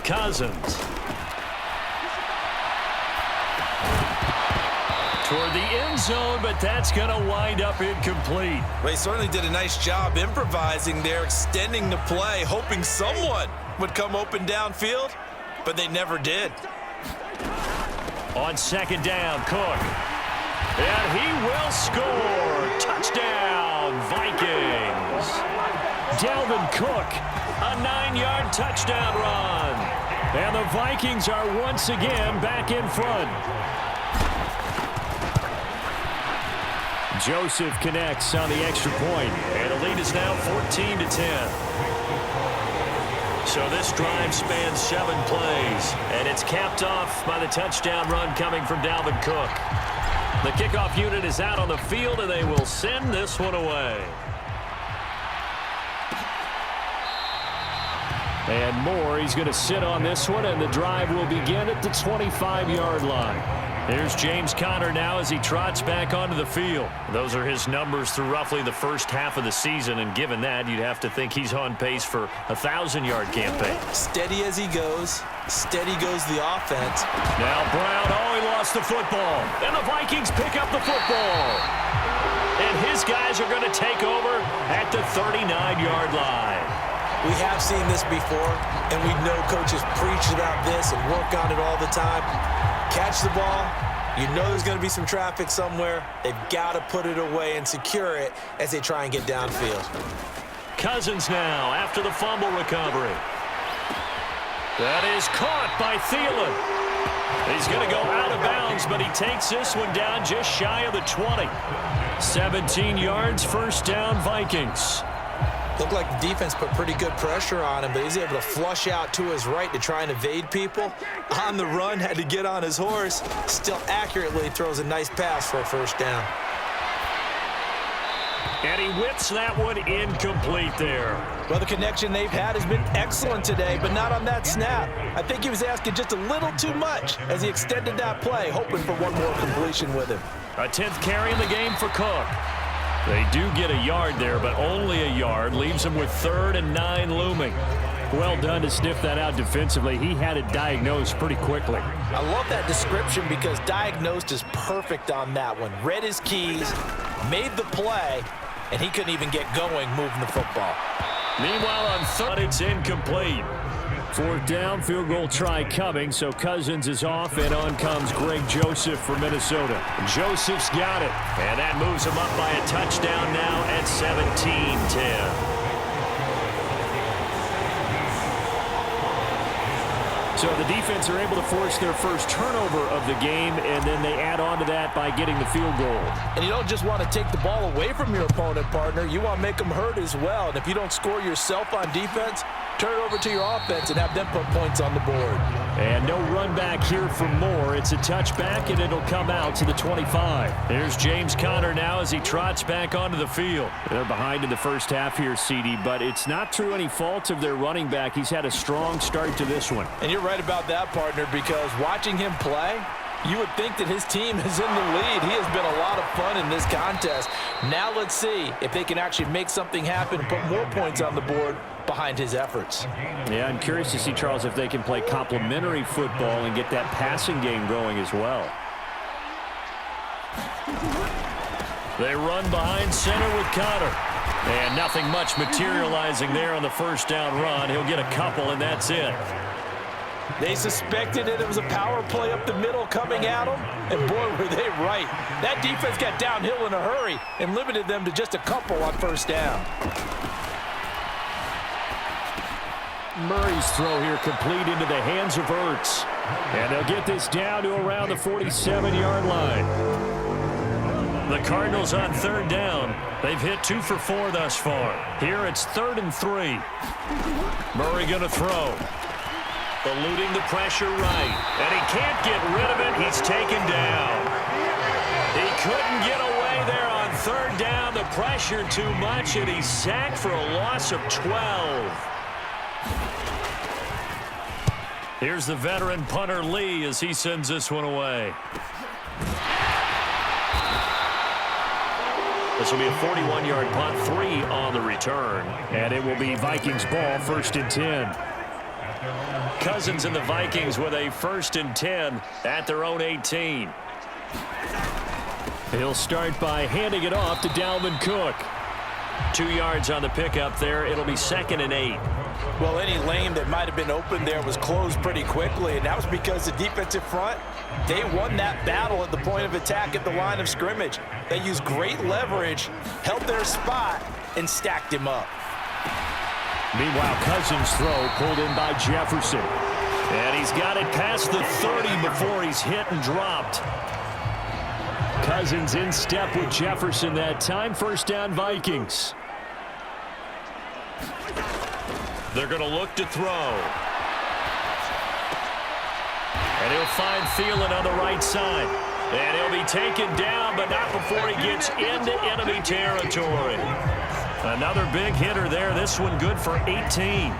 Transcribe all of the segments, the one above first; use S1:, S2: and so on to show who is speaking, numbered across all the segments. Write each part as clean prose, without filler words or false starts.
S1: Cousins. Toward the end zone, but that's going to wind up incomplete.
S2: They certainly did a nice job improvising there, extending the play, hoping someone would come open downfield, but they never did.
S1: On second down, Cook. And he will score. Touchdown, Vikings. Dalvin Cook, a 9-yard touchdown run. And the Vikings are once again back in front. Joseph connects on the extra point, and the lead is now 14-10. So this drive spans 7 plays, and it's capped off by the touchdown run coming from Dalvin Cook. The kickoff unit is out on the field, and they will send this one away. And Moore, he's going to sit on this one, and the drive will begin at the 25-yard line. Here's James Conner now as he trots back onto the field. Those are his numbers through roughly the first half of the season, and given that, you'd have to think he's on pace for a 1,000-yard campaign.
S2: Steady as he goes. Steady goes the offense.
S1: Now Brown, he lost the football. And the Vikings pick up the football. And his guys are going to take over at the 39-yard line.
S2: We have seen this before, and we know coaches preach about this and work on it all the time. Catch the ball. You know there's going to be some traffic somewhere. They've got to put it away and secure it as they try and get downfield.
S1: Cousins now after the fumble recovery. That is caught by Thielen. He's going to go out of bounds, but he takes this one down just shy of the 20. 17 yards, first down, Vikings.
S2: Looked like the defense put pretty good pressure on him, but he's able to flush out to his right to try and evade people. On the run, had to get on his horse. Still accurately throws a nice pass for a first down.
S1: And he whips that one incomplete there.
S2: Well, the connection they've had has been excellent today, but not on that snap. I think he was asking just a little too much as he extended that play, hoping for one more completion with him.
S1: A 10th carry in the game for Cook. They do get a yard there, but only a yard. Leaves them with 3rd and 9 looming. Well done to sniff that out defensively. He had it diagnosed pretty quickly.
S2: I love that description because diagnosed is perfect on that one. Read his keys, made the play, and he couldn't even get going moving the football.
S1: Meanwhile, on 3rd, it's incomplete. 4th down, field goal try coming, so Cousins is off, and on comes Greg Joseph for Minnesota. Joseph's got it, and that moves him up by a touchdown now at 17-10. So the defense are able to force their first turnover of the game, and then they add on to that by getting the field goal.
S2: And you don't just want to take the ball away from your opponent, partner. You want to make them hurt as well. And if you don't score yourself on defense, turn it over to your offense and have them put points on the board.
S1: And no run back here for Moore. It's a touchback, and it'll come out to the 25. Here's James Conner now as he trots back onto the field. They're behind in the first half here, CD, but it's not through any fault of their running back. He's had a strong start to this one.
S2: And you're right about that, partner, because watching him play, you would think that his team is in the lead. He has been a lot of fun in this contest. Now let's see if they can actually make something happen and put more points on the board behind his efforts.
S1: Yeah, I'm curious to see, Charles, if they can play complementary football and get that passing game going as well. They run behind center with Conner. And nothing much materializing there on the first down run. He'll get a couple, and that's it.
S2: They suspected it was a power play up the middle coming at them, and boy, were they right. That defense got downhill in a hurry and limited them to just a couple on first down.
S1: Murray's throw here complete into the hands of Ertz. And they'll get this down to around the 47-yard line. The Cardinals on 3rd down. They've hit 2 for 4 thus far. Here it's 3rd and 3. Murray going to throw. Eluding the pressure right. And he can't get rid of it. He's taken down. He couldn't get away there on 3rd down. The pressure too much, and he's sacked for a loss of 12. Here's the veteran punter Lee as he sends this one away. This will be a 41-yard punt, 3 on the return. And it will be Vikings ball, 1st and 10. Cousins and the Vikings with a 1st and 10 at their own 18. He'll start by handing it off to Dalvin Cook. 2 yards on the pickup there. It'll be 2nd and 8.
S2: Well, any lane that might have been open there was closed pretty quickly, and that was because the defensive front, they won that battle at the point of attack at the line of scrimmage. They used great leverage, held their spot, and stacked him up.
S1: Meanwhile, Cousins' throw pulled in by Jefferson. And he's got it past the 30 before he's hit and dropped. Cousins in step with Jefferson that time. 1st down, Vikings. They're going to look to throw. And he'll find Thielen on the right side. And he'll be taken down, but not before he gets into enemy territory. Another big hitter there. This one good for 18.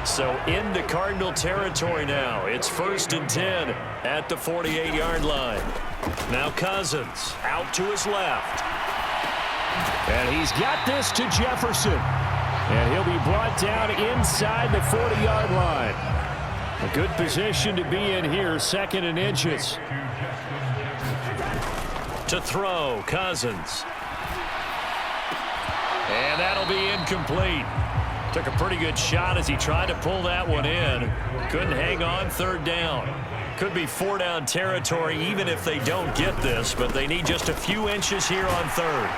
S1: So into Cardinal territory now. It's 1st and 10 at the 48-yard line. Now Cousins out to his left. And he's got this to Jefferson. And he'll be brought down inside the 40-yard line. A good position to be in here, 2nd and inches. To throw, Cousins. And that'll be incomplete. Took a pretty good shot as he tried to pull that one in. Couldn't hang on, 3rd down. Could be 4-down territory even if they don't get this, but they need just a few inches here on 3rd.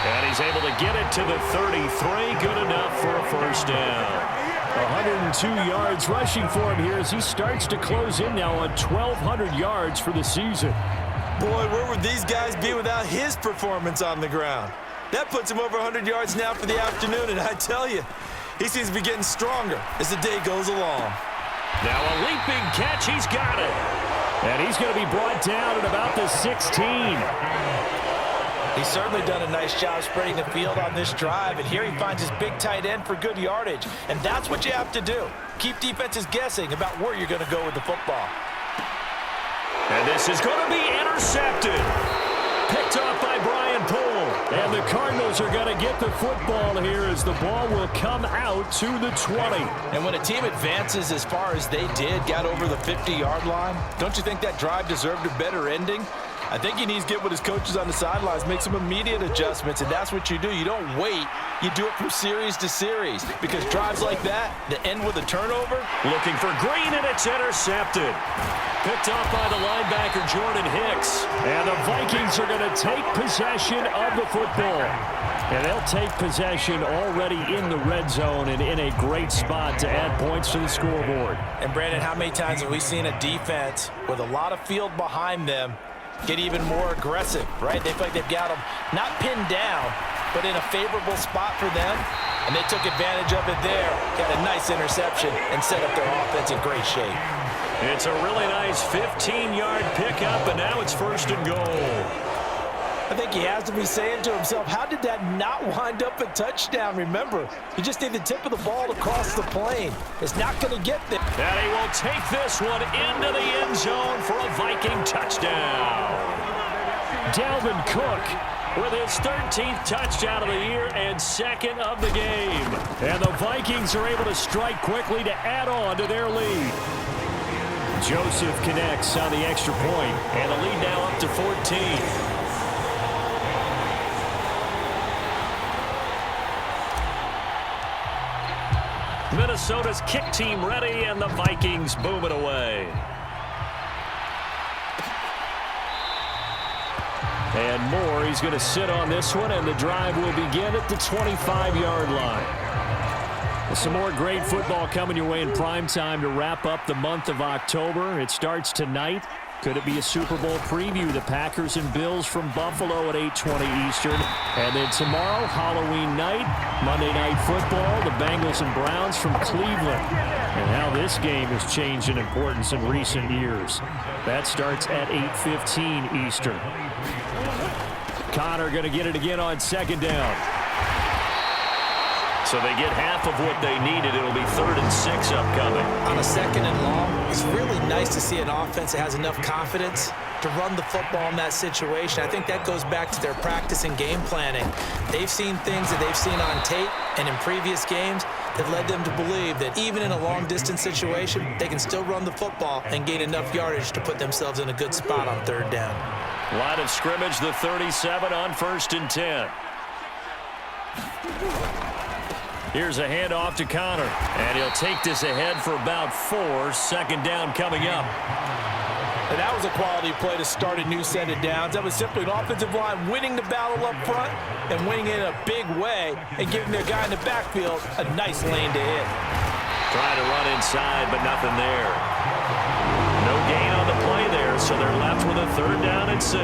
S1: And he's able to get it to the 33. Good enough for a 1st down. 102 yards rushing for him here as he starts to close in now on 1,200 yards for the season.
S2: Boy, where would these guys be without his performance on the ground? That puts him over 100 yards now for the afternoon, and I tell you, he seems to be getting stronger as the day goes along.
S1: Now a leaping catch, he's got it. And he's going to be brought down at about the 16.
S2: He's certainly done a nice job spreading the field on this drive, and here he finds his big tight end for good yardage. And that's what you have to do. Keep defenses guessing about where you're going to go with the football.
S1: And this is going to be intercepted. Picked off by Brian Poole. And the Cardinals are going to get the football here as the ball will come out to the 20.
S2: And when a team advances as far as they did, got over the 50-yard line, don't you think that drive deserved a better ending? I think he needs to get with his coaches on the sidelines, make some immediate adjustments, and that's what you do. You don't wait. You do it from series to series because drives like that end with a turnover.
S1: Looking for Green, and it's intercepted. Picked off by the linebacker, Jordan Hicks. And the Vikings are going to take possession of the football. And they'll take possession already in the red zone and in a great spot to add points to the scoreboard.
S2: And, Brandon, how many times have we seen a defense with a lot of field behind them get even more aggressive, right? They feel like they've got them not pinned down, but in a favorable spot for them, and they took advantage of it there. Got a nice interception and set up their offense in great shape.
S1: It's a really nice 15-yard pickup, and now it's 1st and goal.
S2: I think he has to be saying to himself, how did that not wind up a touchdown? Remember, you just need the tip of the ball to cross the plane. It's not going to get there.
S1: And he will take this one into the end zone for a Viking touchdown. Dalvin Cook with his 13th touchdown of the year and 2nd of the game. And the Vikings are able to strike quickly to add on to their lead. Joseph connects on the extra point, and the lead now up to 14. Minnesota's kick team ready, and the Vikings move it away. And Moore, he's going to sit on this one, and the drive will begin at the 25-yard line. Some more great football coming your way in prime time to wrap up the month of October. It starts tonight. Could it be a Super Bowl preview? The Packers and Bills from Buffalo at 8:20 Eastern. And then tomorrow, Halloween night, Monday Night Football, the Bengals and Browns from Cleveland. And how this game has changed in importance in recent years. That starts at 8:15 Eastern. Connor going to get it again on 2nd down. So they get half of what they needed. It'll be 3rd and 6 upcoming.
S2: On a 2nd and long, it's really nice to see an offense that has enough confidence to run the football in that situation. I think that goes back to their practice and game planning. They've seen things that they've seen on tape and in previous games. that led them to believe that even in a long-distance situation, they can still run the football and gain enough yardage to put themselves in a good spot on third down.
S1: Line of scrimmage, the 37 on 1st and 10. Here's a handoff to Connor, and he'll take this ahead for about 4. Second down coming up.
S2: And that was a quality play to start a new set of downs. That was simply an offensive line winning the battle up front and winning it in a big way and giving their guy in the backfield a nice lane to hit.
S1: Trying to run inside, but nothing there. No gain on the play there, so they're left with a 3rd down and 6.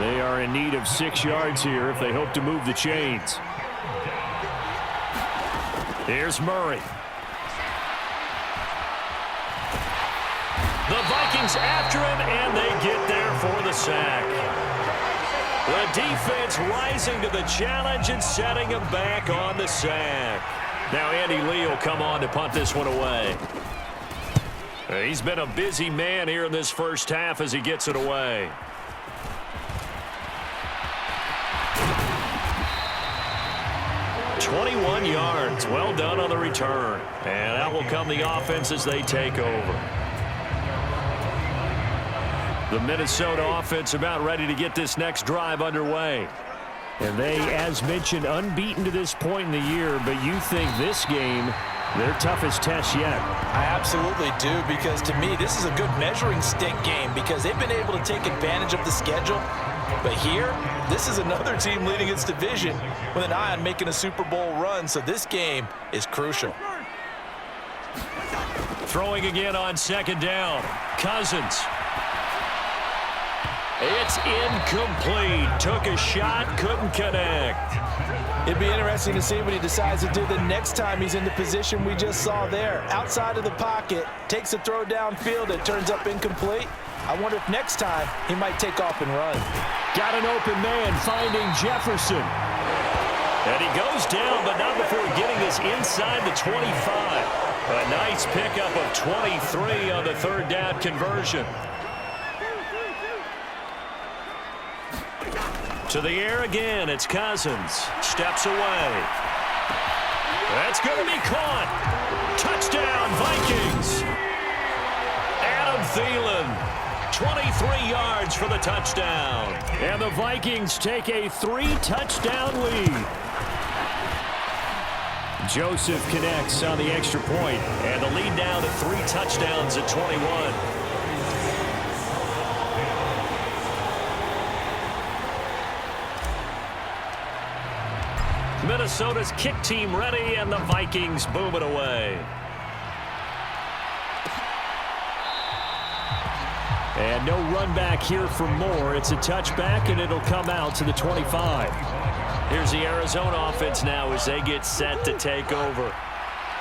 S1: They are in need of 6 yards here if they hope to move the chains. Here's Murray. The Vikings after him, and they get there for the sack. The defense rising to the challenge and setting him back on the sack. Now Andy Lee will come on to punt this one away. He's been a busy man here in this first half as he gets it away. "21 yards. Well done on the return. And out will come the offense as they take over. The Minnesota offense about ready to get this next drive underway. And they, as mentioned, unbeaten to this point in the year, but you think this game, their toughest test yet.
S2: I absolutely do, because to me, this is a good measuring stick game because they've been able to take advantage of the schedule. But here, this is another team leading its division with an eye on making a Super Bowl run, so this game is crucial.
S1: Throwing again on 2nd down. Cousins. It's incomplete. Took a shot, couldn't connect.
S2: It'd be interesting to see what he decides to do the next time he's in the position we just saw there. Outside of the pocket, takes a throw downfield, it turns up incomplete. I wonder if next time he might take off and run.
S1: Got an open man finding Jefferson. And he goes down, but not before getting this inside the 25. A nice pickup of 23 on the 3rd down conversion. To the air again, it's Cousins. Steps away. That's going to be caught. Touchdown, Vikings. Adam Thielen, 23 yards for the touchdown. And the Vikings take a 3-touchdown lead. Joseph connects on the extra point, and the lead now to 3 touchdowns at 21. Minnesota's kick team ready, and the Vikings boom it away. And no run back here for more. It's a touchback, and it'll come out to the 25. Here's the Arizona offense now as they get set to take over.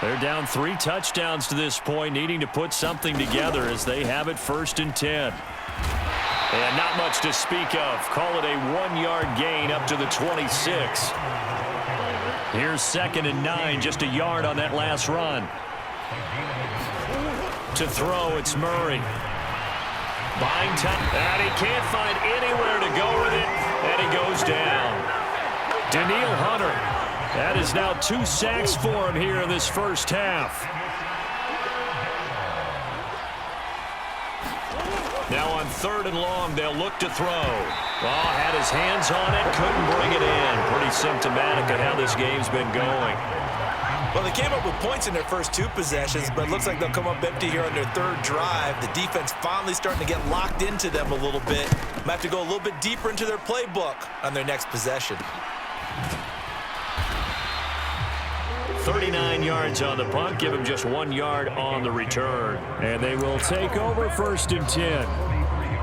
S1: They're down 3 touchdowns to this point, needing to put something together as they have it 1st and 10. And not much to speak of. Call it a 1-yard gain up to the 26. Here's 2nd and 9, just a yard on that last run. To throw, it's Murray. Buying time, and he can't find anywhere to go with it, and he goes down. Daniil Hunter, that is now 2 sacks for him here in this first half. Now on 3rd and long, they'll look to throw. Oh, had his hands on it, couldn't bring it in. Pretty symptomatic of how this game's been going.
S2: Well, they came up with points in their first 2 possessions, but it looks like they'll come up empty here on their 3rd drive. The defense finally starting to get locked into them a little bit. Might have to go a little bit deeper into their playbook on their next possession.
S1: 39 yards on the punt, give him just 1 yard on the return. And they will take over 1st and 10.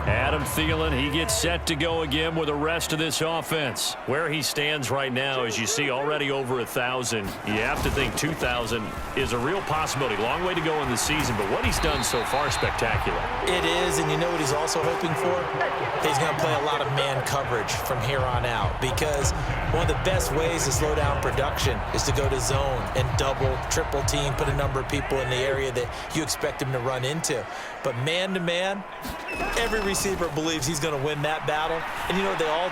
S1: Adam Thielen, he gets set to go again with the rest of this offense. Where he stands right now, as you see, already over 1,000. You have to think 2,000 is a real possibility. Long way to go in the season, but what he's done so far, spectacular.
S2: It is, and you know what he's also hoping for? He's going to play a lot of man coverage from here on out, because one of the best ways to slow down production is to go to zone and double, triple team, put a number of people in the area that you expect him to run into. But man-to-man, every receiver believes he's going to win that battle. And you know what they all